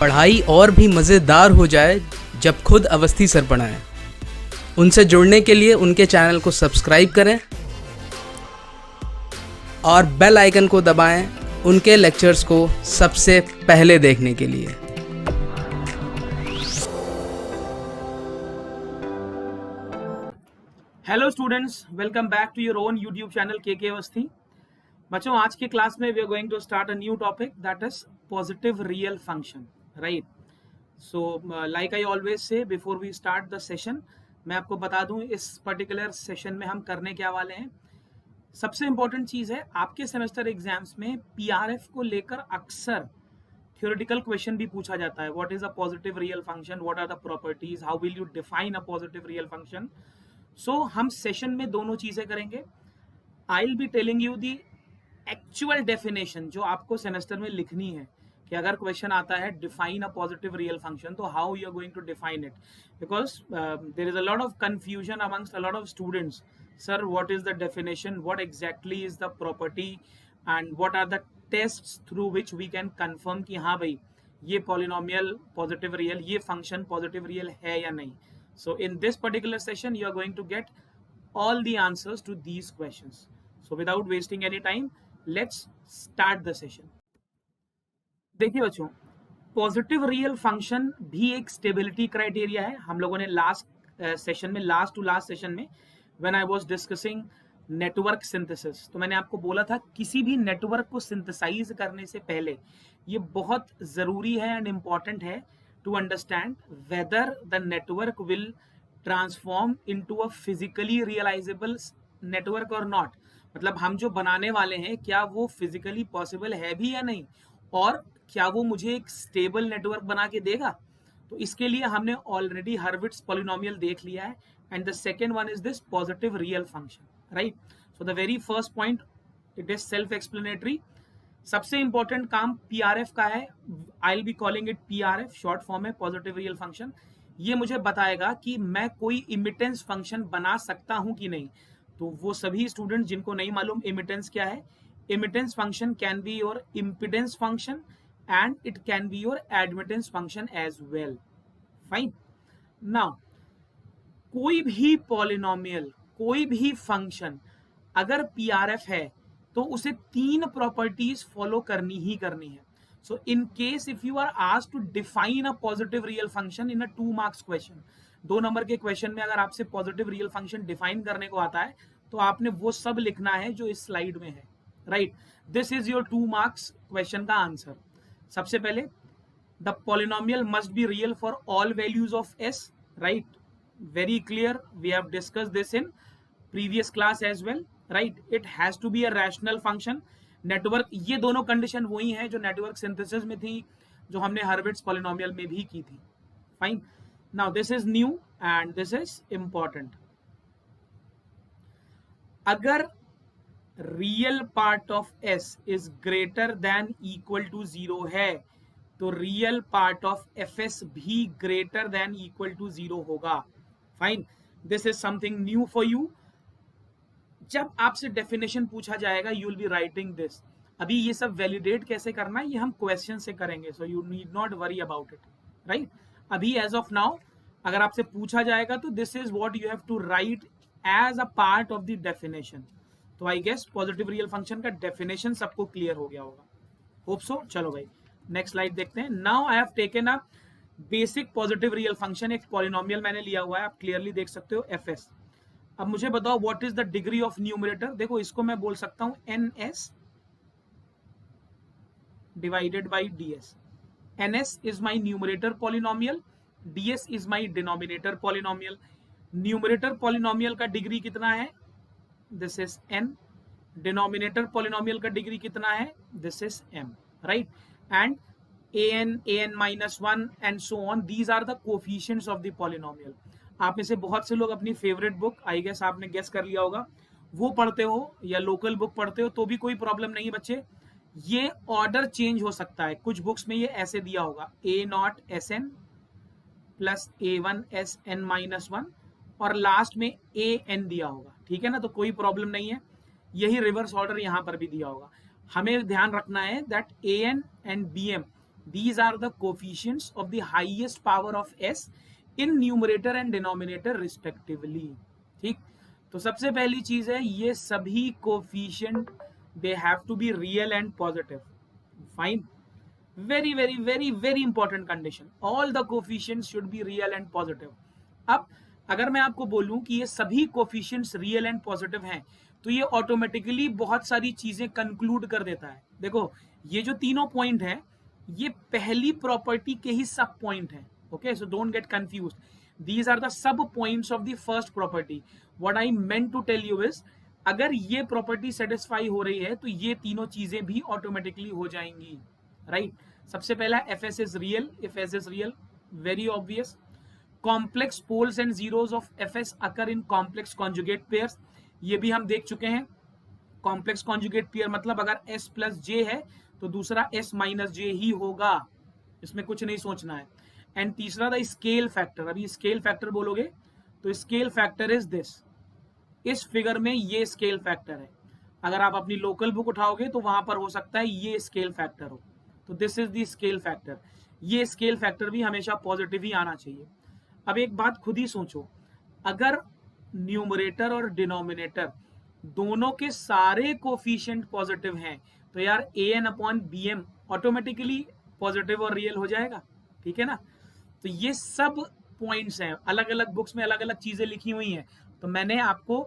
पढ़ाई और भी मज़ेदार हो जाए जब खुद अवस्थी सर पढ़ाएं। उनसे जुड़ने के लिए उनके चैनल को सब्सक्राइब करें और बेल आइकन को दबाएं उनके लेक्चर्स को सबसे पहले देखने के लिए। Hello students, welcome back to your own YouTube channel K Awasthi. बच्चों, आज की क्लास में we are going to start a new topic that is positive real function, right. So like I always say before we start the session, मैं आपको बता दूं इस particular session में हम करने क्या वाले हैं। सबसे इंपॉर्टेंट चीज है, आपके सेमेस्टर एग्जाम्स में पीआरएफ को लेकर अक्सर थ्योरेटिकल क्वेश्चन भी पूछा जाता है। What is a positive real function, what are the properties, how will you define a positive real function. So हम सेशन में दोनों चीजें करेंगे। I will be telling you the actual definition जो आपको सेमेस्टर में लिखनी है, कि अगर क्वेश्चन आता है define a positive real function, तो how you are going to define it, because there is a lot of confusion amongst a lot of students. Sir, what is the definition, what exactly is the property and what are the tests through which we can confirm कि हाँ भाई ये polynomial positive real, ये function positive real है या नहीं। So in this particular session, you are going to get all the answers to these questions. So without wasting any time, let's start the session. देखिए बच्चों, positive real function भी एक stability criteria है। हम लोगों ने लास्ट सेशन में, last to last session में, when I was discussing network synthesis, तो मैंने आपको बोला था किसी भी नेटवर्क को सिंथेसाइज करने से पहले ये बहुत जरूरी है एंड इम्पॉर्टेंट है to understand whether the network will transform into a physically realizable network or not। मतलब हम जो बनाने वाले हैं, क्या वो फिजिकली पॉसिबल है भी या नहीं, और क्या वो मुझे एक स्टेबल नेटवर्क बना के देगा। तो इसके लिए हमने ऑलरेडी हर्विट्स पॉलिनोमियल देख लिया है, and the second one is this positive real function, right. So the very first point, it is self explanatory. सबसे इंपॉर्टेंट काम पीआरएफ का है। आई will be calling it PRF, short form है पॉजिटिव रियल फंक्शन। ये मुझे बताएगा कि मैं कोई इमिटेंस फंक्शन बना सकता हूं कि नहीं। तो वो सभी स्टूडेंट जिनको नहीं मालूम इमिटेंस क्या है, immittance function can be your impedance function and it can be your admittance function as well, fine. Now कोई भी पॉलिनोमियल, कोई भी फंक्शन अगर पीआरएफ है तो उसे तीन प्रॉपर्टीज फॉलो करनी ही करनी है। So in case if you are asked to define a positive real function in a 2 marks question, 2 number के क्वेश्चन में अगर आपसे पॉजिटिव रियल फंक्शन डिफाइन करने को आता है, तो आपने वो सब लिखना है जो इस स्लाइड में है, right. This is your 2 marks question का आंसर। सबसे पहले, the polynomial must be real for all values of s, right. Very clear, we have discussed this in previous class as well, right. It has to be a rational function. Network, ये दोनों condition वही है जो network synthesis में थी, जो हमने हर्विट्स polynomial में भी की थी, fine. Now this is new and this is important. अगर real part of S is greater than equal to 0 है, तो real part of F S भी ग्रेटर देन इक्वल टू 0 होगा, fine. This is something new for you. जब आपसे definition पूछा जाएगा, you will be writing this. अभी ये सब वैलिडेट कैसे करना है, ये हम क्वेश्चन से करेंगे, so you need not worry about it, right. अभी एज ऑफ नाउ अगर आपसे पूछा जाएगा, तो this is what you have to write as a part of the definition. तो I guess positive real function का डेफिनेशन सबको क्लियर हो गया होगा, होप सो। चलो भाई, नेक्स्ट स्लाइड देखते हैं। Now I have taken a basic positive real function, एक पॉलिनोमियल मैंने लिया हुआ है, आप क्लियरली देख सकते हो, एफ एस। अब मुझे बताओ what is the degree of numerator. देखो, इसको मैं बोल सकता हूं n s divided by d s. N s is my numerator polynomial, d s is my denominator polynomial. Numerator polynomial का डिग्री कितना है, this is n. Denominator polynomial का डिग्री कितना है, this is m, right. And an minus 1 and so on, these are the coefficients of the polynomial. आप में से बहुत से लोग अपनी फेवरेट बुक, आई गेस आपने गेस कर लिया होगा, वो पढ़ते हो या लोकल बुक पढ़ते हो, तो भी कोई प्रॉब्लम नहीं है बच्चे। ये ऑर्डर चेंज हो सकता है, कुछ बुक्स में ये ऐसे दिया होगा, A naught S N plus A one S N minus 1, और लास्ट में ए एन दिया होगा, ठीक है ना। तो कोई प्रॉब्लम नहीं है, यही रिवर्स ऑर्डर यहाँ पर भी दिया होगा। हमें ध्यान रखना है that a n and b m These are the coefficients of the highest power of s in numerator and denominator respectively. ठीक, तो सबसे पहली चीज है ये सभी coefficient they have to be real and positive. Fine, very very very very important condition, all the coefficients should be real and positive. अब अगर मैं आपको बोलूं कि ये सभी कोफिशिएंट्स रियल एंड पॉजिटिव हैं तो ये ऑटोमेटिकली बहुत सारी चीजें कंक्लूड कर देता है. देखो ये जो तीनों पॉइंट हैं ये पहली प्रॉपर्टी के ही सब पॉइंट हैं. Okay, so don't get confused, these are the sub points of the first property. What I meant to tell you is अगर ये प्रॉपर्टी सेटिस्फाई हो रही है तो ये तीनों चीजें भी ऑटोमेटिकली हो जाएंगी. राइट, सबसे पहला f s is real. If s is real, very obvious. Complex poles and zeros of F s occur in complex conjugate pairs, ये भी हम देख चुके हैं. कॉम्प्लेक्स कॉन्जुगेट पेयर मतलब अगर s प्लस जे है तो दूसरा s माइनस जे ही होगा, इसमें कुछ नहीं सोचना है. एंड तीसरा द स्केल फैक्टर. अभी स्केल फैक्टर बोलोगे तो स्केल फैक्टर इज दिस. इस फिगर में ये स्केल फैक्टर है. अगर आप अपनी लोकल बुक उठाओगे तो वहां पर हो सकता है ये स्केल फैक्टर हो, तो this is the scale factor. ये स्केल फैक्टर भी हमेशा पॉजिटिव ही आना चाहिए. अब एक बात खुद ही सोचो, अगर न्यूमरेटर और डिनोमिनेटर दोनों के सारे कोफिशिएंट पॉजिटिव हैं तो यार A N upon B M automatically positive और रियल हो जाएगा. ठीक है ना, तो ये सब पॉइंट्स हैं. अलग अलग बुक्स में अलग अलग चीजें लिखी हुई हैं, तो मैंने आपको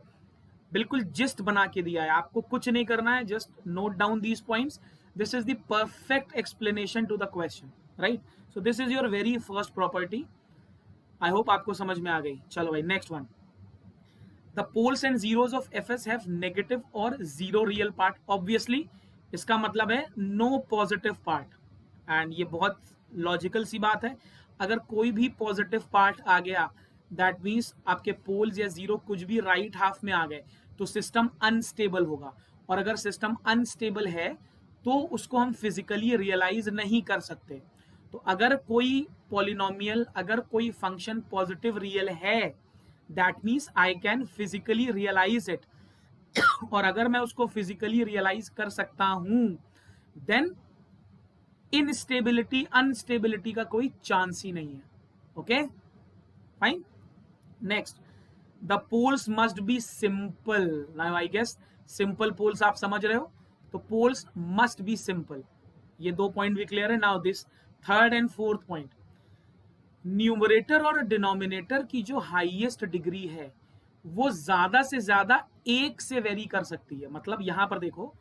बिल्कुल जिस्ट बना के दिया है. आपको कुछ नहीं करना है, just note down these points. This is the perfect explanation to the question. Right, so this is your very first property. I hope आपको समझ में आ गई. चलो भाई, next one. The poles and zeros of fs have negative or zero real part. Obviously इसका मतलब है no positive part. and ये बहुत लॉजिकल सी बात है. अगर कोई भी पॉजिटिव पार्ट आ गया दैट मीन्स आपके पोल्स या जीरो कुछ भी राइट हाफ में आ गए तो सिस्टम अनस्टेबल होगा. और अगर सिस्टम अनस्टेबल है तो उसको हम फिजिकली रियलाइज नहीं कर सकते. तो अगर कोई पॉलिनोमियल, अगर कोई फंक्शन पॉजिटिव रियल है that means I can physically realize it. और अगर मैं उसको फिजिकली रियलाइज कर सकता हूं देन इनस्टेबिलिटी, अनस्टेबिलिटी का कोई चांस ही नहीं है. Okay, fine. Next, the poles must be simple. Now I guess simple poles आप समझ रहे हो, तो पोल्स मस्ट बी सिंपल. ये दो पॉइंट भी क्लियर है. Now this third and fourth point, numerator और डिनोमिनेटर की जो हाईएस्ट डिग्री है वो ज्यादा से ज्यादा एक से वेरी कर सकती है. मतलब यहां पर देखो,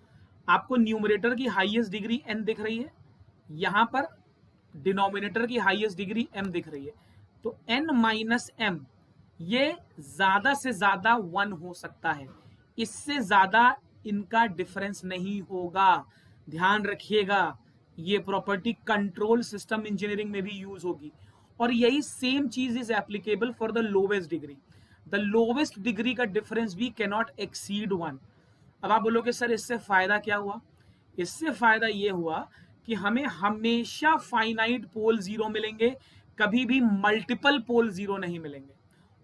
आपको न्यूमरेटर की हाईएस्ट डिग्री n दिख रही है, यहां पर डिनोमिनेटर की हाईएस्ट डिग्री m दिख रही है. तो n माइनस m ये ज्यादा से ज्यादा 1 हो सकता है, इससे ज्यादा इनका डिफरेंस नहीं होगा. ध्यान रखिएगा, ये प्रॉपर्टी कंट्रोल सिस्टम इंजीनियरिंग में भी यूज होगी. और यही सेम चीज is applicable for the lowest degree. The lowest degree का डिफरेंस भी कैन नॉट एक्सीड 1. अब आप बोलोगे सर इससे फायदा क्या हुआ? इससे फायदा ये हुआ कि हमें हमेशा फाइनाइट पोल जीरो मिलेंगे, कभी भी मल्टीपल पोल जीरो नहीं मिलेंगे.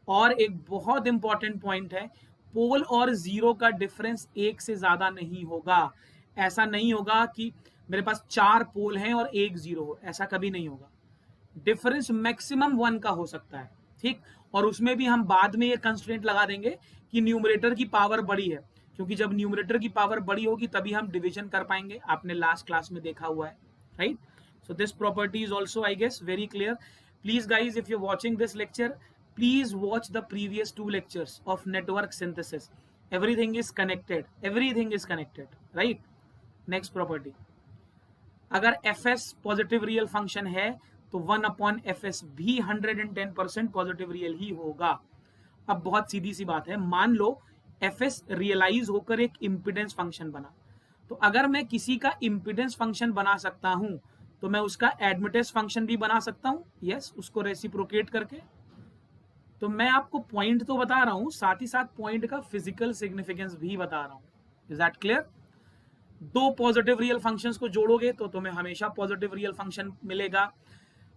और एक बहुत इंपॉर्टेंट पॉइंट है, पोल और जीरो का डिफरेंस एक से ज्यादा नहीं होगा. ऐसा नहीं होगा कि मेरे पास 4 पोल हैं और 1 जीरो हो, ऐसा कभी नहीं होगा. डिफरेंस मैक्सिमम 1 का हो सकता है. ठीक, और उसमें भी हम बाद में ये कंस्ट्रेंट लगा देंगे कि न्यूमरेटर की पावर बड़ी है, क्योंकि जब न्यूमरेटर की पावर बड़ी होगी तभी हम डिवीजन कर पाएंगे. आपने लास्ट क्लास में देखा हुआ है. Right, so this property is also I guess very clear. Please guys, if you watching this lecture, please watch the previous 2 lectures of network synthesis. Everything is connected, everything is connected. Right, next property, अगर F S positive real function है तो 1 upon F S भी 110% positive real ही होगा. अब बहुत सीधी सी बात है, मान लो एफ एस रियलाइज होकर एक इम्पिडेंस फंक्शन बना, तो अगर मैं किसी का इम्पिडेंस फंक्शन बना सकता हूं तो मैं उसका एडमिटेंस फंक्शन भी बना सकता हूं. यस, उसको रेसिप्रोकेट करके. तो मैं आपको पॉइंट तो बता रहा हूं, साथ ही साथ पॉइंट का फिजिकल सिग्निफिकेंस भी बता रहा हूं. Is that clear? 2 positive real functions को जोड़ोगे तो तुम्हें हमेशा पॉजिटिव रियल फंक्शन मिलेगा.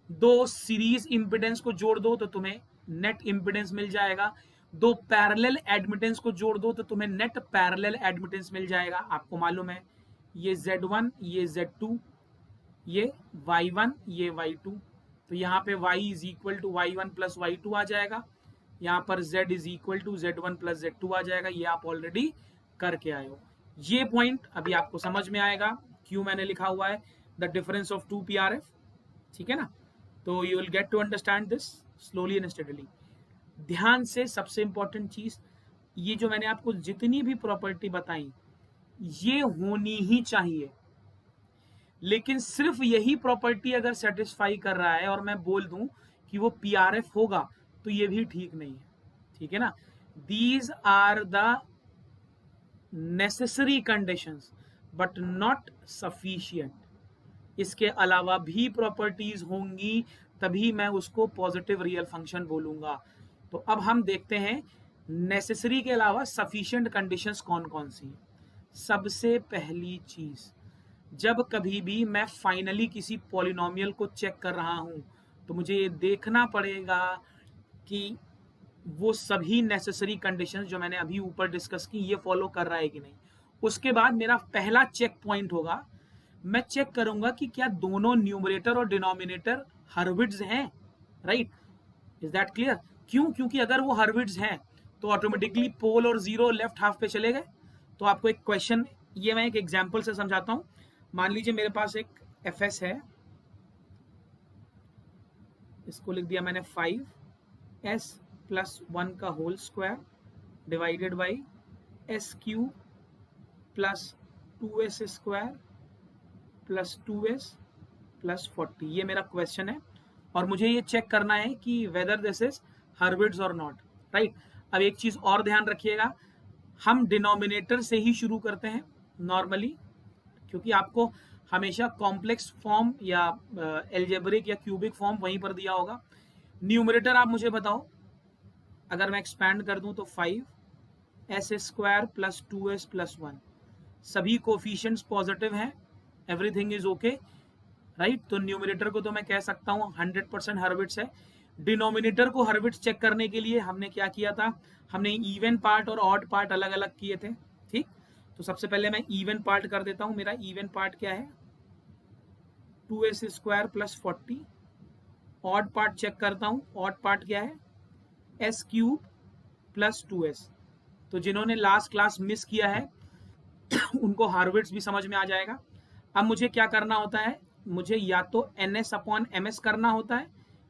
2 सीरीज इंपिडेंस को जोड़ दो तो तुम्हें नेट इंपिडेंस मिल जाएगा. 2 पैरेलल एडमिटेंस को जोड़ दो तो तुम्हें नेट पैरेलल एडमिटेंस मिल जाएगा. आपको मालूम है ये Z1, ये Z2, ये y1 ये y2, तो यहाँ पे y is equal to y1 plus y2 आ जाएगा, यहाँ पर z is equal to z1 plus z2 आ जाएगा। ये आप ऑलरेडी करके आए हो। ये पॉइंट अभी आपको समझ में आएगा क्यों मैंने लिखा हुआ है द डिफरेंस ऑफ 2 PRF, ठीक है ना। तो you will get to understand this slowly and steadily. ध्यान से सबसे इंपॉर्टेंट चीज, ये जो मैंने आपको जितनी भी प्रॉपर्टी बताई ये होनी ही चाहिए, लेकिन सिर्फ यही प्रॉपर्टी अगर सेटिस्फाई कर रहा है और मैं बोल दूं कि वो PRF होगा तो ये भी ठीक नहीं है, ठीक है ना। These are the necessary conditions but not sufficient. इसके अलावा भी प्रॉपर्टीज होंगी तभी मैं उसको पॉजिटिव रियल फंक्शन बोलूंगा। तो अब हम देखते हैं नेसेसरी के अलावा सफिशिएंट कंडीशंस कौन कौन सी हैं। सबसे पहली चीज, जब कभी भी मैं फाइनली किसी पॉलिनोमियल को चेक कर रहा हूं तो मुझे ये देखना पड़ेगा कि वो सभी नेसेसरी कंडीशंस जो मैंने अभी ऊपर डिस्कस की ये फॉलो कर रहा है कि नहीं। उसके बाद मेरा पहला चेक पॉइंट होगा, मैं चेक करूंगा कि क्या दोनों न्यूमरेटर और डिनोमिनेटर हर्विट्ज हैं, राइट। Is that clear? क्यों? क्योंकि अगर वो हर्विट्ज हैं तो ऑटोमेटिकली पोल और जीरो लेफ्ट हाफ पे चले गए। तो आपको एक क्वेश्चन, ये मैं एक एग्जांपल से समझाता हूं। मान लीजिए मेरे पास एक fs है, इसको लिख दिया मैंने 5s प्लस 1 का whole square divided by s cube plus 2s square plus 2s plus 40। ये मेरा क्वेश्चन है और मुझे ये चेक करना है कि वेदर दिस इज हर्विट्ज और नॉट, राइट। अब एक चीज और ध्यान रखिएगा, हम डिनोमिनेटर से ही शुरू करते हैं नॉर्मली, क्योंकि आपको हमेशा कॉम्प्लेक्स फॉर्म या एल्जेब्रिक या क्यूबिक फॉर्म वहीं पर दिया होगा। न्यूमरेटर आप मुझे बताओ, अगर मैं एक्सपैंड कर दूं तो 5s square plus 2s plus 1, सभी कोफिशिएंट्स पॉजिटिव हैं, एवरीथिंग इज ओके, राइट। तो न्यूमरेटर को तो मैं कह सकता हूं 100% हर्विट्स है। डिनोमिनेटर को हर्विट्स चेक करने के लिए हमने क्या किया था, हमने इवन पार्ट और ऑड पार्ट अलग अलग किए थे, ठीक। तो सबसे पहले मैं इवन पार्ट कर देता हूं। मेरा इवन पार्ट क्या है, 2s square plus 40। Odd part check करता हूं, ऑड पार्ट क्या है, s क्यूब प्लस 2s। तो जिन्होंने लास्ट क्लास मिस किया है उनको हार्विट्स भी समझ में आ जाएगा। अब मुझे क्या करना होता है, मुझे या तो ns अपॉन ms करना होता है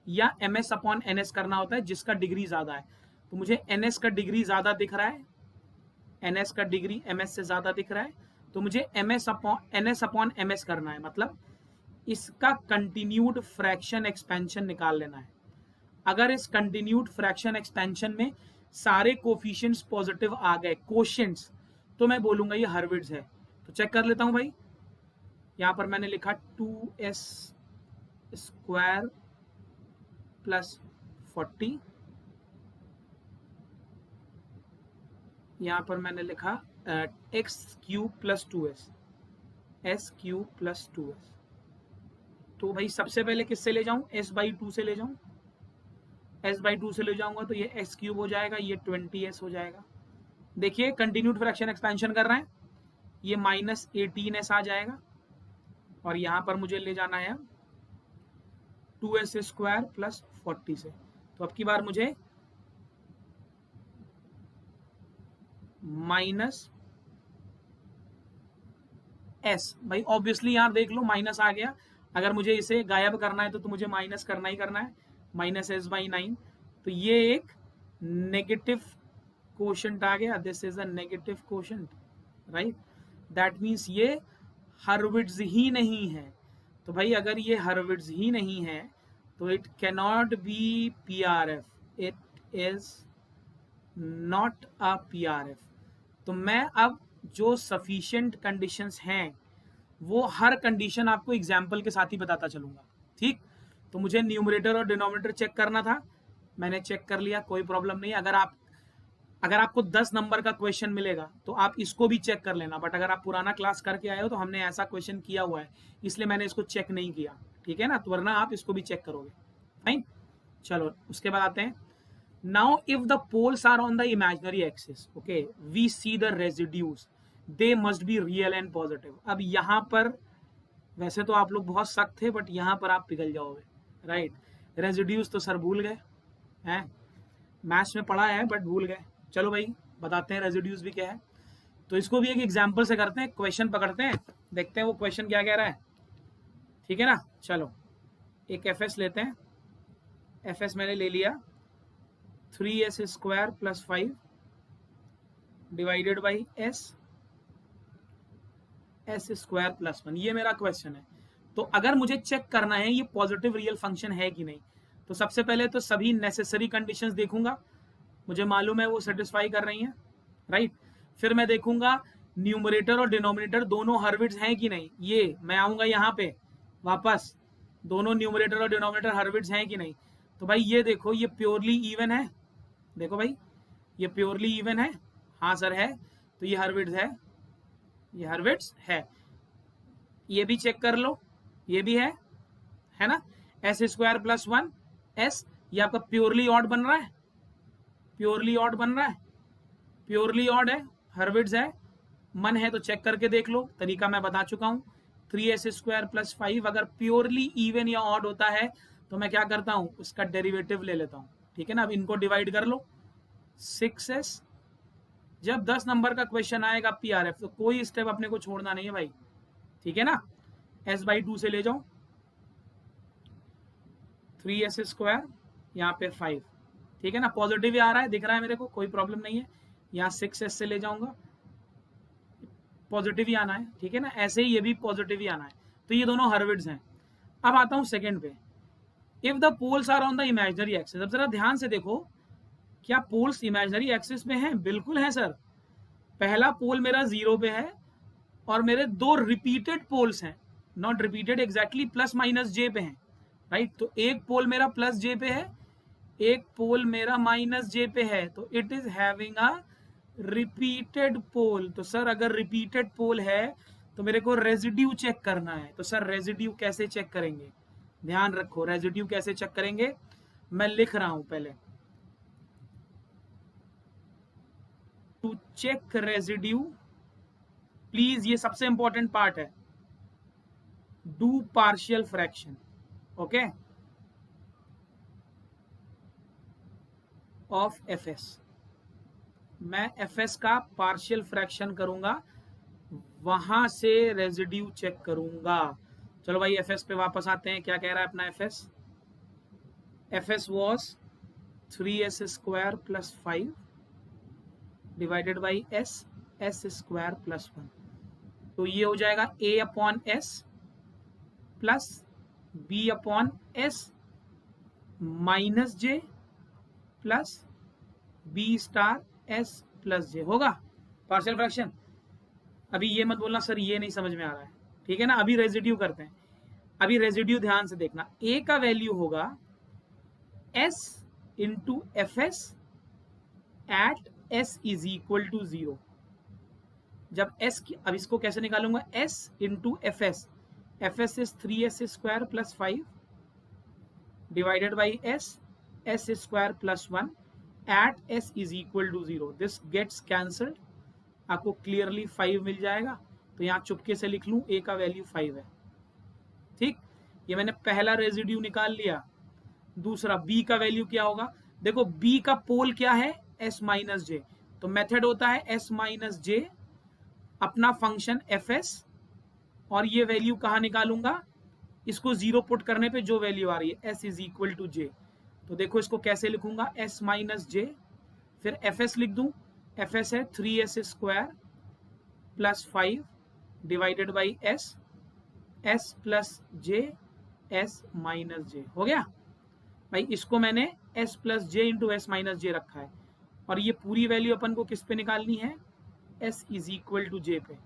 या ms अपॉन ns करना होता है जिसका डिग्री ज्यादा है। तो मुझे ns का डिग्री ज्यादा दिख रहा है, ns का डिग्री ms से ज्यादा दिख रहा है, तो मुझे ns अपॉन ms करना है, मतलब इसका कंटिन्यूड फ्रैक्शन एक्सपेंशन निकाल लेना है। अगर इस कंटिन्यूड फ्रैक्शन एक्सपेंशन में सारे कोफिशिएंट्स पॉजिटिव आ गए, कोशिएंट्स, तो मैं बोलूंगा ये हर्विट्ज है। तो चेक कर लेता हूं भाई, यहां पर मैंने लिखा 2s स्क्वायर प्लस 40, यहां पर मैंने लिखा x cube plus 2s, s cube plus 2s। तो भाई सबसे पहले किससे ले जाऊं, s बाई 2 से ले जाऊं, s बाई 2 से ले जाऊंगा तो ये s क्यूब हो जाएगा, ये 20s हो जाएगा। देखिए कंटिन्यूड फ्रैक्शन एक्सपेंशन कर रहे हैं, ये माइनस 18s आ जाएगा और यहां पर मुझे ले जाना है 2s स्क्वायर प्लस 40 से। तो अब की बार मुझे माइनस s, भाई ऑब्वियसली यहां देख लो माइनस आ गया, अगर मुझे इसे गायब करना है तो मुझे माइनस करना ही करना है, माइनस s बाई 9। तो ये एक नेगेटिव कोशेंट आ गया, this is a negative quotient, right. That means ये हर्विट्ज ही नहीं है। तो भाई अगर ये हर्विट्ज ही नहीं है तो it cannot be PRF, it is not a PRF। तो मैं अब जो सफिशिएंट कंडीशंस हैं वो हर कंडीशन आपको एग्जाम्पल के साथ ही बताता चलूंगा, ठीक। तो मुझे न्यूमरेटर और डिनोमिनेटर चेक करना था, मैंने चेक कर लिया, कोई प्रॉब्लम नहीं। अगर आपको 10 नंबर का क्वेश्चन मिलेगा तो आप इसको भी चेक कर लेना, बट अगर आप पुराना क्लास करके आए हो तो हमने ऐसा क्वेश्चन किया हुआ है इसलिए मैंने इसको चेक नहीं किया, ठीक है ना, तो वरना आप इसको भी चेक करोगे, फाइन। चलो उसके बाद आते हैं, now if the poles are on the imaginary axis, okay, we see the residues, they must be real and positive. अब यहां पर वैसे तो आप लोग बहुत सख्त थे, बट यहाँ पर आप पिघल जाओगे, राइट। रेजिड्यूज तो सर भूल गए हैं, मैथ्स में पढ़ा है बट भूल गए। चलो भाई बताते हैं रेजिड्यूज भी क्या है। तो इसको भी एक एग्जाम्पल से करते हैं, क्वेश्चन पकड़ते हैं, देखते हैं वो क्वेश्चन क्या कह रहा है, ठीक है ना। चलो एक एफ एस लेते हैं, एफ एस मैंने ले लिया 3s square plus 5 divided by S square plus 1, ये मेरा क्वेश्चन है। तो अगर मुझे चेक करना है ये पॉजिटिव रियल फंक्शन है कि नहीं, तो सबसे पहले तो सभी नेसेसरी कंडीशंस देखूंगा, मुझे मालूम है वो सेटिस्फाई कर रही हैं, राइट। फिर मैं देखूंगा न्यूमरेटर और डिनोमिनेटर दोनों हर्विट्स हैं कि नहीं, ये मैं आऊंगा यहाँ पे वापस, दोनों न्यूमरेटर और डिनोमिनेटर हर्विट्स हैं कि नहीं। तो भाई ये देखो ये प्योरली इवन है, देखो भाई ये प्योरली इवन है, हाँ सर है, तो ये हर्विट्स है, ये हर्विट्स है। ये भी चेक कर लो, ये भी है ना। एस स्क्वायर प्लस 1 एस, ये आपका प्योरली ऑड बन रहा है, प्योरली ऑड बन रहा है, प्योरली ऑड है, हर्विट्स है, मन है तो चेक करके देख लो, तरीका मैं बता चुका हूँ। 3s स्क्वायर प्लस 5 अगर प्योरली इवन या ऑड होता है तो मैं क्या करता हूँ, उसका डेरिवेटिव ले लेता हूँ, ठीक है ना। अब इनको डिवाइड कर लो, 6s, जब 10 नंबर का क्वेश्चन आएगा PRF तो कोई स्टेप अपने को छोड़ना नहीं है भाई, ठीक है ना। s/2 से ले जाओ, 3s स्क्वायर यहाँ पे 5, ठीक है ना, पॉजिटिव ही आ रहा है, दिख रहा है मेरे को, कोई प्रॉब्लम नहीं है। यहाँ 6s से ले जाऊंगा, पॉजिटिव ही आना है, ठीक है ना, ऐसे ही ये भी पॉजिटिव ही आना है। तो ये दोनों हर्विट्स हैं। अब आता हूँ सेकंड पे, if the poles are on the imaginary axis. अब जरा ध्यान से देखो, क्या पोल्स इमेजिनरी एक्सिस पे हैं? बिल्कुल है सर। पहला पोल मेरा 0 पे है और मेरे दो रिपीटेड पोल्स हैं, not repeated exactly, plus minus J पे हैं, राइट। तो एक पोल मेरा प्लस जे पे है, एक पोल मेरा माइनस जे पे है, तो it is having a repeated pole. तो सर अगर रिपीटेड पोल है तो मेरे को रेजिड्यू चेक करना है। तो सर रेजिड्यू कैसे चेक करेंगे, ध्यान रखो, रेजिड्यू कैसे चेक करेंगे, मैं लिख रहा हूं पहले। टू चेक रेजिड्यू, प्लीज ये सबसे इंपॉर्टेंट पार्ट है, do partial fraction, okay, of fs। मैं fs का पार्शियल फ्रैक्शन करूंगा, वहां से रेजिड्यू चेक करूंगा। चलो भाई fs पे वापस आते हैं, क्या कह रहा है अपना fs was 3s square plus 5 divided by s square plus 1। तो ये हो जाएगा a upon s plus b upon s minus j plus b star s plus j, होगा पार्शियल फ्रैक्शन। अभी ये मत बोलना सर ये नहीं समझ में आ रहा है, ठीक है ना। अभी रेजिड्यू करते हैं, अभी रेजिड्यू ध्यान से देखना, a का वैल्यू होगा s into f s at s is equal to 0। जब s की, अब इसको कैसे निकालूंगा, s into f s is 3s square plus 5 divided by s square plus 1 at s is equal to 0। This gets cancelled, आपको clearly 5 मिल जाएगा। तो यहाँ चुपके से लिख लूं, a का वैल्यू 5 है, ठीक। ये मैंने पहला रेजिड्यू निकाल लिया। दूसरा b का वैल्यू क्या होगा, देखो b का पोल क्या है, s माइनस जे। तो मेथड होता है s माइनस जे अपना फंक्शन fs, और ये वैल्यू कहाँ निकालूंगा, इसको 0 पुट करने पे जो वैल्यू आ रही है s इज इक्वल टू जे। तो देखो इसको कैसे लिखूंगा, s माइनस जे, फिर fs लिख दूं, fs है 3s square plus 5 divided by s plus J s minus J, हो गया भाई। इसको मैंने s plus J into S minus J रखा है, और ये पूरी वैल्यू अपन को किस पे निकालनी है, s इज इक्वल टू जे पे।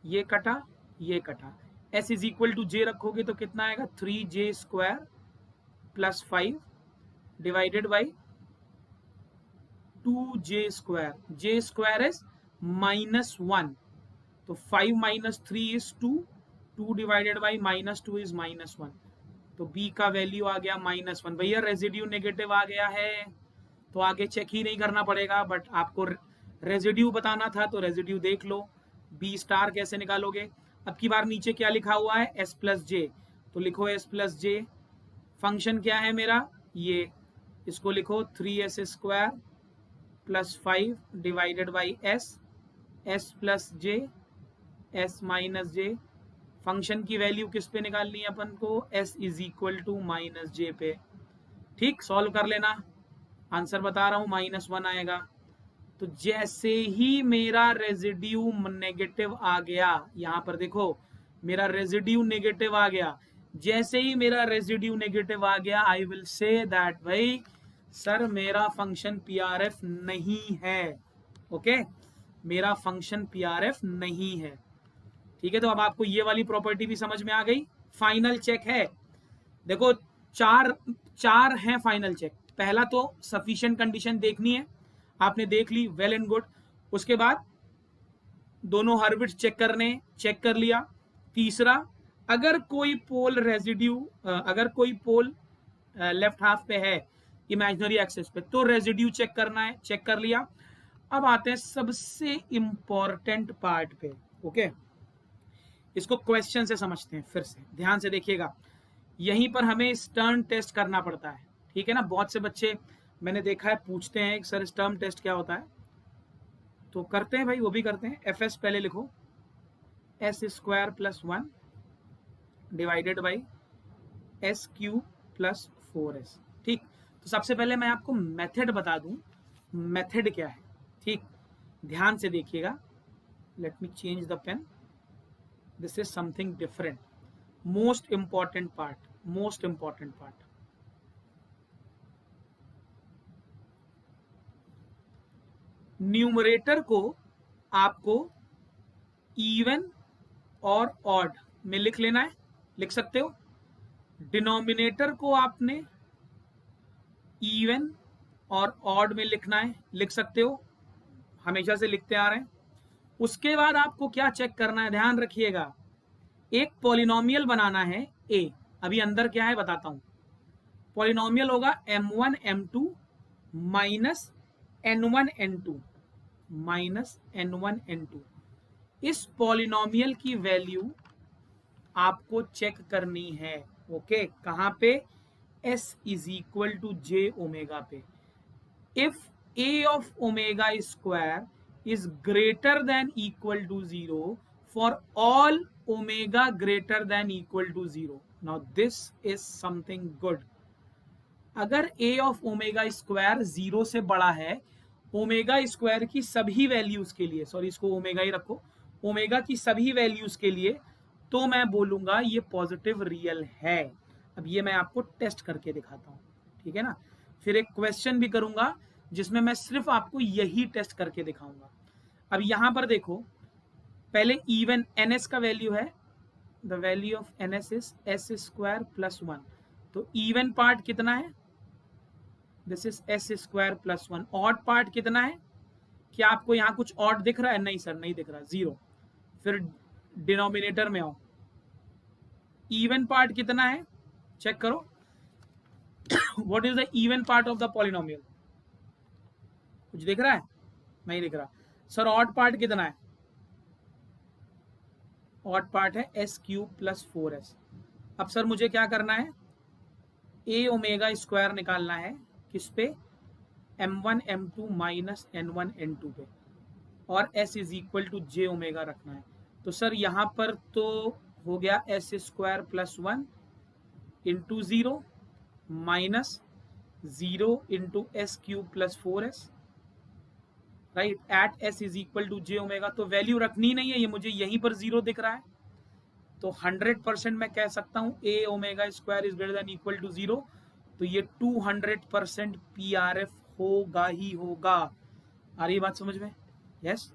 ये कटा, ये कटा, s इज इक्वल टू जे रखोगे तो कितना आएगा, 3j square plus 5 divided by 2j square, j square is -1, तो 5 minus 3 is 2, 2 divided by -2 is -1, तो b का वैल्यू आ गया -1। भैया रेजिड्यू नेगेटिव आ गया है तो आगे चेक ही नहीं करना पड़ेगा, बट आपको रेजिड्यू बताना था तो रेजिड्यू देख लो। b स्टार कैसे निकालोगे, अब की बार नीचे क्या लिखा हुआ है, एस प्लस जे, तो लिखो एस प्लस जे। फंक्शन क्या है मेरा, ये, इसको लिखो 3s square plus 5 divided by S, S plus J, S minus J. Function की वैल्यू किस पे निकालनी है अपन को, s is equal to minus J पे। ठीक, सॉल्व कर लेना, आंसर बता रहा हूं, -1 आएगा। तो जैसे ही मेरा रेजिड्यू नेगेटिव आ गया, यहां पर देखो मेरा रेजिड्यू नेगेटिव आ गया, जैसे ही मेरा रेजिड्यू नेगेटिव आ गया, आई विल से दैट भाई सर मेरा फंक्शन पीआरएफ नहीं है। ओके, मेरा फंक्शन पीआरएफ नहीं है। ठीक है, तो अब आपको ये वाली प्रॉपर्टी भी समझ में आ गई। फाइनल चेक है, देखो चार हैं फाइनल चेक। पहला तो सफिशिएंट कंडीशन देखनी है, आपने देख ली, वेल एंड गुड। उसके बाद दोनों हार्बिट्स चेक करने, चेक कर लिया। तीसरा, अगर कोई पोल रेजिड्यू, अगर कोई पोल लेफ्ट हाफ पे है इमेजिनरी एक्सिस पे, तो रेजिड्यू चेक करना है, चेक कर लिया। अब आते हैं सबसे इंपॉर्टेंट पार्ट पे। ओके, इसको क्वेश्चन से समझते हैं, फिर से ध्यान से देखिएगा। यहीं पर हमें स्टर्न टेस्ट करना पड़ता है, ठीक है ना। बहुत से बच्चे मैंने देखा है पूछते हैं सर स्टर्न टेस्ट क्या होता है, तो करते हैं भाई, वो भी करते हैं। एफ एस पहले लिखो, S square plus 1 divided by S Q plus 4s। ठीक, तो सबसे पहले मैं आपको मेथड बता दूं, मेथड क्या है। ठीक, ध्यान से देखिएगा। Let me change the pen, this is something different, most important part, most important part. Numerator को आपको इवन और ऑड में लिख लेना है, लिख सकते हो। डिनोमिनेटर को आपने इवन और ऑड में लिखना है, लिख सकते हो, हमेशा से लिखते आ रहे हैं। उसके बाद आपको क्या चेक करना है, ध्यान रखिएगा, एक पॉलिनोमियल बनाना है ए। अभी अंदर क्या है बताता हूं। पॉलिनोमियल होगा m1 m2 minus n1 n2 minus n1 n2। इस पॉलिनोमियल की वैल्यू आपको चेक करनी है। ओके, कहां पे, s is equal to J omega पे। If a of omega square is greater than equal to 0 for all omega greater than equal to 0. Now this is something good. अगर a of omega square 0 से बड़ा है, omega square की सभी values के लिए, sorry इसको ओमेगा ही रखो, ओमेगा की सभी वैल्यूज के लिए, तो मैं बोलूंगा ये पॉजिटिव रियल है। अब ये मैं आपको टेस्ट करके दिखाता हूं, ठीक है ना। फिर एक क्वेश्चन भी करूंगा जिसमें मैं सिर्फ आपको यही टेस्ट करके दिखाऊंगा। अब यहां पर देखो, पहले इवन ns का वैल्यू है, the value of ns is S square plus 1। तो इवन पार्ट कितना है, this is S square plus 1। Odd part कितना है, क्या आपको यहां कुछ ऑड दिख रहा है, नहीं सर नहीं दिख रहा, 0। फिर डिनोमिनेटर में आओ, इवन पार्ट कितना है, चेक करो। What is the even part of the polynomial, कुछ दिख रहा है, नहीं दिख रहा। सर ऑड पार्ट कितना है, ऑड पार्ट है एस क्यूब प्लस 4s। अब सर मुझे क्या करना है, ए ओमेगा स्क्वायर निकालना है, किस पे, m1 m2 minus n1 n2 पे, और s is equal to J omega रखना है। तो सर यहां पर तो हो गया s square plus 1 into 0 minus 0 into s cube plus 4s, right, at s is equal to J omega. तो वैल्यू रखनी नहीं है, ये मुझे यहीं पर 0 दिख रहा है, तो 100% मैं कह सकता हूं A omega square is greater than equal to 0। तो ये 200% पीआरएफ होगा ही होगा। आ रही बात समझ में, यस।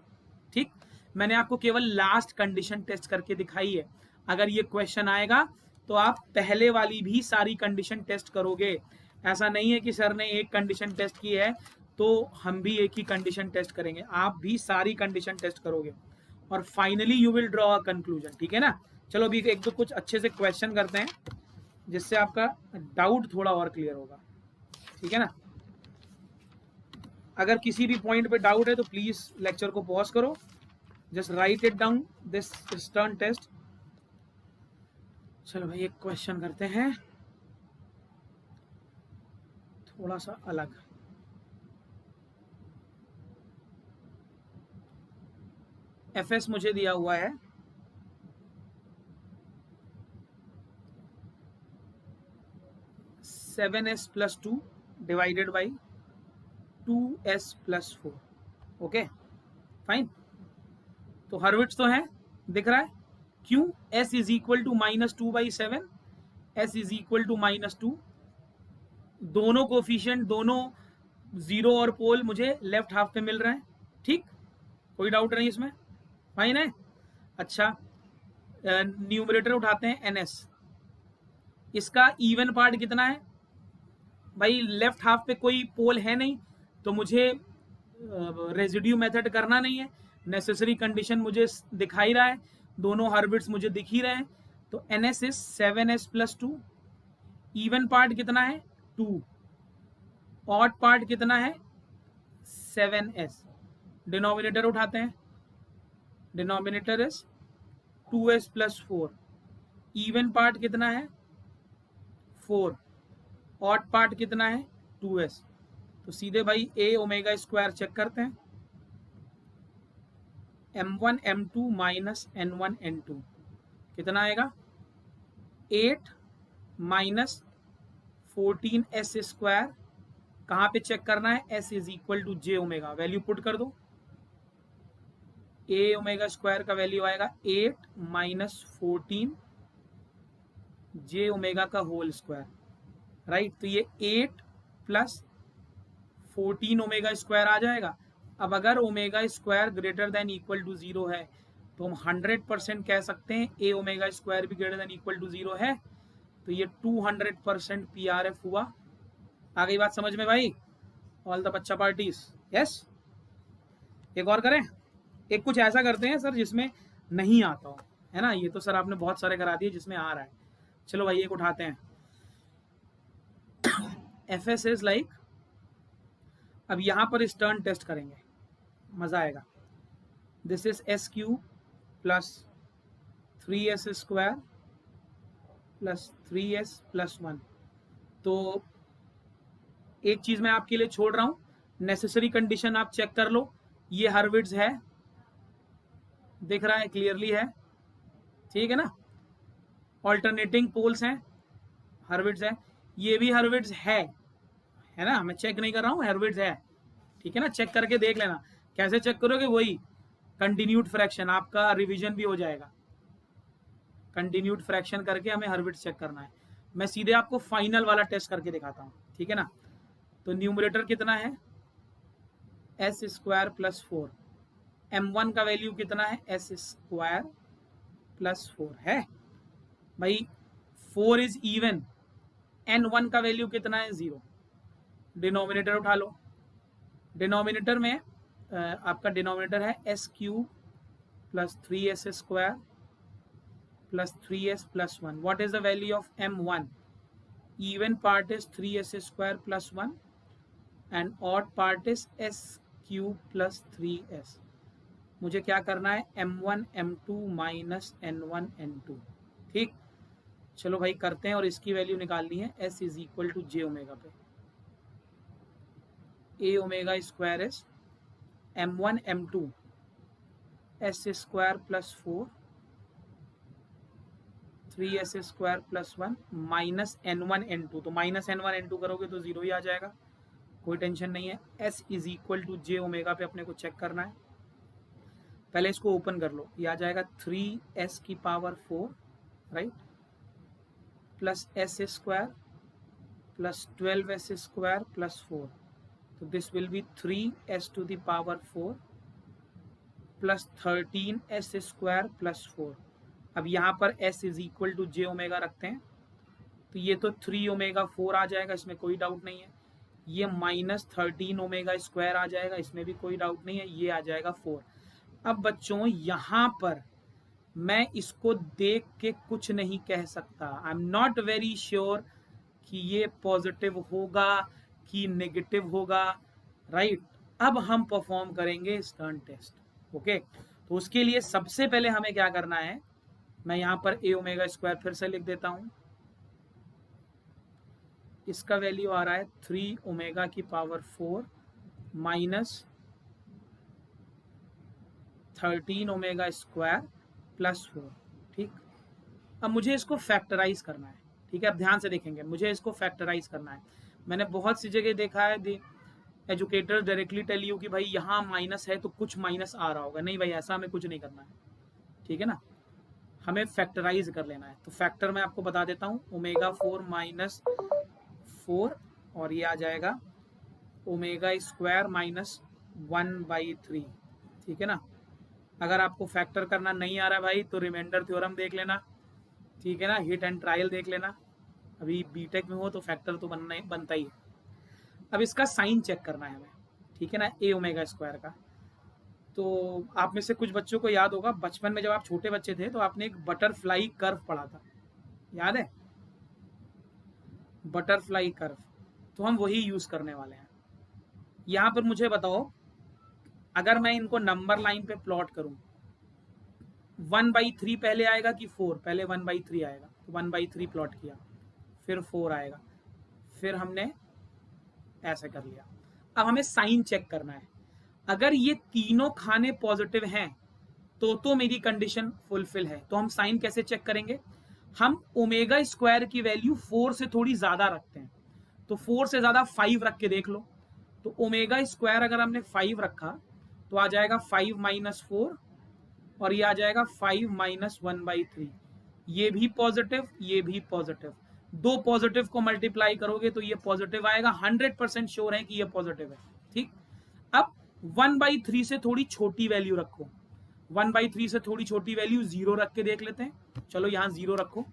ठीक, मैंने आपको केवल लास्ट कंडीशन टेस्ट करके दिखाई है। अगर ये क्वेश्चन आएगा तो आप पहले वाली भी सारी कंडीशन टेस्ट करोगे। ऐसा नहीं है कि सर ने एक कंडीशन टेस्ट की है तो हम भी एक ही कंडीशन टेस्ट करेंगे, आप भी सारी कंडीशन टेस्ट करोगे और finally you will draw a conclusion, ठीक है ना। चलो अभी एक दो कुछ अच्छे से क्वेश्चन करते हैं जिससे आपका डाउट थोड़ा और क्लियर होगा, ठीक है ना। अगर किसी भी पॉइंट पे डाउट है तो प्लीज लेक्चर को पॉज करो, just write it down, this Sturm test चलो भाई एक क्वेश्चन करते हैं थोड़ा सा अलग। एफएस मुझे दिया हुआ है 7s + 2 divided by 2s + 4। Okay fine. तो हर्विट्स तो है, दिख रहा है। क्यों? s is equal to -2/7, s is equal to -2। दोनों कोफिशिएंट, दोनों जीरो और पोल मुझे लेफ्ट हाफ पे मिल रहे हैं। ठीक, कोई डाउट नहीं इसमें, फाइन है। अच्छा, न्यूमरेटर उठाते हैं ns। इसका इवन पार्ट कितना है भाई? लेफ्ट हाफ पे कोई पोल है नहीं, तो मुझे रेजिड्यू मेथड करना नहीं है। नेसेसरी कंडीशन मुझे दिखा ही रहा है, दोनों हर्बिट्स मुझे दिख ही रहे हैं। तो ns is 7s + 2। Even part कितना है? 2। ऑड पार्ट कितना है? 7s। डिनोमिनेटर उठाते हैं, denominator is 2s + 4। Even part कितना है? 4। ऑड पार्ट कितना है? 2s। तो सीधे भाई a ओमेगा स्क्वायर चेक करते हैं। m1 m2 minus n1 n2 कितना आएगा? 8 माइनस 14s स्क्वायर। कहाँ पे चेक करना है? s is equal to j omega. Value put कर दो। a ओमेगा स्क्वायर का वैल्यू आएगा 8 माइनस 14 j ओमेगा का होल स्क्वायर, राइट। तो ये 8 प्लस 14 ओमेगा स्क्वायर आ जाएगा। अब अगर omega square greater than equal to 0 है तो हम 100% कह सकते हैं ए ओमेगा स्क्वायर भी ग्रेटर देन इक्वल टू 0 है। तो ये 200% PRF हुआ। आ गई बात समझ में भाई? ऑल द बच्चा पार्टीज, यस। एक और करें, एक कुछ ऐसा करते हैं सर जिसमें नहीं आता हो, है ना। ये तो सर आपने बहुत सारे करा दिए जिसमें आ रहा है। चलो भाई एक उठाते हैं। FS इज लाइक, अब यहां पर इस टर्न टेस्ट करेंगे, मजा आएगा। This is s³ plus 3s square plus 3s + 1। तो एक चीज मैं आपके लिए छोड़ रहा हूं, नेसेसरी कंडीशन आप चेक कर लो। ये हर्विट्स है, दिख रहा है, क्लियरली है, ठीक है ना। ऑल्टरनेटिंग पोल्स हैं, हर्विट्स है। ये भी हर्विट्स है ना, मैं चेक नहीं कर रहा हूँ, हर्विट्स है, ठीक है ना। चेक करके देख लेना। कैसे चेक करोगे? वही कंटिन्यूड फ्रैक्शन, आपका रिवीजन भी हो जाएगा। कंटिन्यूड फ्रैक्शन करके हमें हर्विट्स चेक करना है। मैं सीधे आपको फाइनल वाला टेस्ट करके दिखाता हूँ, ठीक है ना। तो न्यूमरेटर कितना है? s square plus 4। m1 का वैल्यू कितना है? s स्क्वायर प्लस 4 है भाई। 4 इज इवन। n1 का वैल्यू कितना है? 0। डिनोमिनेटर उठा लो। डिनोमिनेटर में आपका डिनोमिनेटर है s³ plus 3s square plus 3s + 1। What is the value of m1? even part is 3s square plus 1 and odd part is s³ plus 3s। मुझे क्या करना है? m1 m2 minus n1 n2। ठीक, चलो भाई करते हैं। और इसकी वैल्यू निकालनी है s is equal to j omega पे। a omega square is m1 m2 s square plus 4 3s square plus 1 minus n1 n2। तो माइनस n1 n2 करोगे तो 0 ही आ जाएगा, कोई टेंशन नहीं है। s is equal to j omega पे अपने को चेक करना है। पहले इसको ओपन कर लो, ये आ जाएगा 3s की power 4, right, plus s square plus 12s square plus 4। तो this will be 3s to the power 4 plus 13s square plus 4। अब यहाँ पर s is equal to j omega रखते हैं, तो ये तो 3 ओमेगा 4 आ जाएगा, इसमें कोई डाउट नहीं है। ये माइनस 13 ओमेगा स्क्वायर आ जाएगा, इसमें भी कोई डाउट नहीं है। ये आ जाएगा 4। अब बच्चों यहाँ पर मैं इसको देख के कुछ नहीं कह सकता। I am not very sure कि ये पॉजिटिव होगा कि नेगेटिव होगा, राइट। अब हम परफॉर्म करेंगे स्टर्न टेस्ट, ओके। तो उसके लिए सबसे पहले हमें क्या करना है? मैं यहाँ पर ए ओमेगा स्क्वायर फिर से लिख देता हूँ, इसका वैल्यू आ रहा है 3 ओमेगा की power 4 minus 13 omega square plus 4। ठीक, अब मुझे इसको फैक्टराइज करना है। ठीक है, अब ध्यान से देखेंगे, मुझे इसको फैक्टराइज करना है। मैंने बहुत सी जगह देखा है एजुकेटर्स डायरेक्टली टेल यू कि भाई यहाँ माइनस है तो कुछ माइनस आ रहा होगा। नहीं भाई, ऐसा हमें कुछ नहीं करना है। ठीक है ना, हमें फैक्टराइज कर लेना है। तो फैक्टर मैं आपको बता देता हूँ, ओमेगा 4 माइनस 4 और ये आ जाएगा ओमेगा स्क्वायर माइनस 1/3। ठीक है ना, अगर आपको फैक्टर करना नहीं आ रहा भाई तो रिमाइंडर थ्योरम देख लेना। ठीक है ना, हिट एंड ट्रायल देख लेना। अभी बीटेक में हो तो फैक्टर तो बनता ही है। अब इसका साइन चेक करना है हमें। ठीक है ना, ए ओमेगा स्क्वायर का। तो आप में से कुछ बच्चों को याद होगा, बचपन में जब आप छोटे बच्चे थे तो आपने एक बटरफ्लाई कर्व पढ़ा था, याद है? बटरफ्लाई कर्व, तो हम वही यूज करने वाले हैं। यहां पर मुझे बताओ, अगर मैं इनको नंबर लाइन पे प्लॉट करूं, 1/3 पहले आएगा कि 4? पहले 1/3 आएगा, तो 1/3 प्लॉट किया, फिर 4 आएगा, फिर हमने ऐसे कर लिया। अब हमें साइन चेक करना है। अगर ये तीनों खाने पॉजिटिव हैं तो मेरी कंडीशन फुलफिल है। तो हम साइन कैसे चेक करेंगे? हम ओमेगा स्क्वायर की वैल्यू 4 से थोड़ी ज्यादा रखते हैं। तो 4 से ज्यादा 5 रख के देख लो। तो ओमेगा स्क्वायर अगर हमने 5 रखा तो आ जाएगा 5 माइनस 4 और ये आ जाएगा 5 माइनस 1/3। ये भी पॉजिटिव, ये भी पॉजिटिव। दो पॉजिटिव को मल्टीप्लाई करोगे तो ये पॉजिटिव आएगा। 100% श्योर है कि ये पॉजिटिव है। ठीक, अब 1/3 से थोड़ी छोटी वैल्यू रखो। 1/3 से थोड़ी छोटी वैल्यू 0 रख के देख लेते हैं। चलो यहां 0 रखो।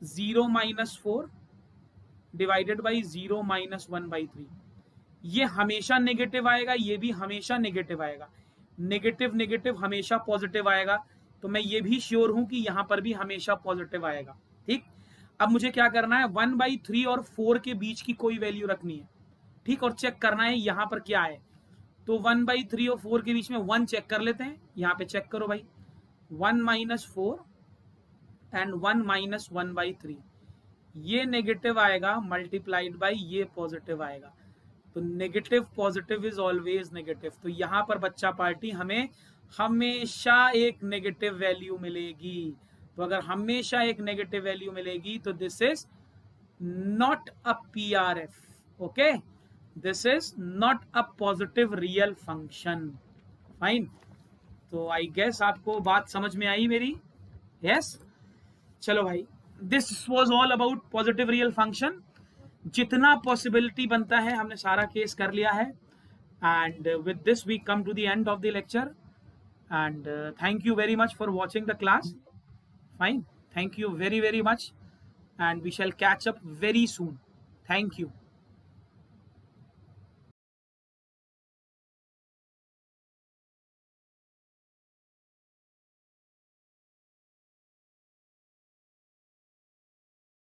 0 माइनस 4 डिवाइडेड बाई 0 माइनस 1/3। ये हमेशा नेगेटिव आएगा, ये भी हमेशा नेगेटिव आएगा। नेगेटिव नेगेटिव हमेशा पॉजिटिव आएगा, तो मैं ये भी श्योर हूं कि यहां पर भी हमेशा पॉजिटिव आएगा। ठीक, अब मुझे क्या करना है, 1/3 और 4 के बीच की कोई वैल्यू रखनी है। ठीक, और चेक करना है यहां पर क्या है। तो 1/3 और 4 के बीच में 1 चेक कर लेते हैं। यहां पे चेक करो भाई, 1 माइनस 4 एंड 1 माइनस 1/3। ये नेगेटिव आएगा मल्टीप्लाइड बाई ये पॉजिटिव आएगा। तो negative positive is always negative. तो यहां पर बच्चा पार्टी हमें हमेशा एक नेगेटिव वैल्यू मिलेगी। तो अगर हमेशा एक नेगेटिव वैल्यू मिलेगी तो this is not a PRF। Okay, this is not a positive real function. Fine, तो आई गेस आपको बात समझ में आई मेरी? यस, चलो भाई, this was all about positive real function. जितना पॉसिबिलिटी बनता है हमने सारा केस कर लिया है। And with this we come to the end of the lecture and thank you very much for watching the class. Fine, thank you very much and we shall catch up very soon. Thank you.